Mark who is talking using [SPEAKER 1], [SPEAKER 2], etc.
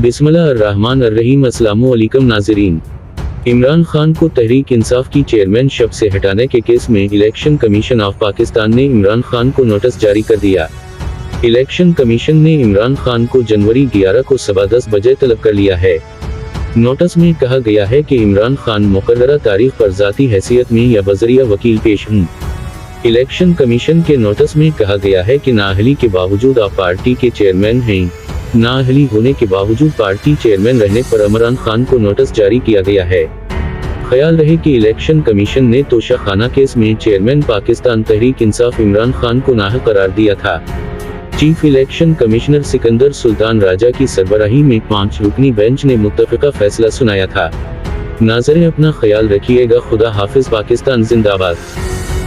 [SPEAKER 1] बिस्मिल्लाहिर्रहमानिर्रहीम। अस्सलामु अलैकुम नाज़रीन। इमरान खान को तहरीक इंसाफ की चेयरमैनशिप से हटाने के केस में इलेक्शन कमीशन ऑफ पाकिस्तान ने इमरान खान को नोटिस जारी कर दिया। इलेक्शन कमीशन ने इमरान खान को जनवरी 11 को 10:15 बजे तलब कर लिया है। नोटिस में कहा गया है कि इमरान खान मुकर्ररा तारीख पर ज़ाती हैसियत में या बजरिया वकील पेश हों। इलेक्शन कमीशन के नोटिस में कहा गया है कि नाअहली के बावजूद आप पार्टी के चेयरमैन हैं। नाअहली होने के बावजूद पार्टी चेयरमैन रहने पर इमरान खान को नोटिस जारी किया गया है। ख्याल रहे कि इलेक्शन कमीशन ने तोशाखाना केस में चेयरमैन पाकिस्तान तहरीक इंसाफ इमरान खान को नाअहल करार दिया था। Chief election commissioner Sikandar Sultan Raja की सरबराही में 5 रुकनी बेंच ने मुत्तफ़िका फैसला सुनाया था। नाज़रीन, अपना ख्याल रखिएगा। खुदा हाफिज। पाकिस्तान जिंदाबाद।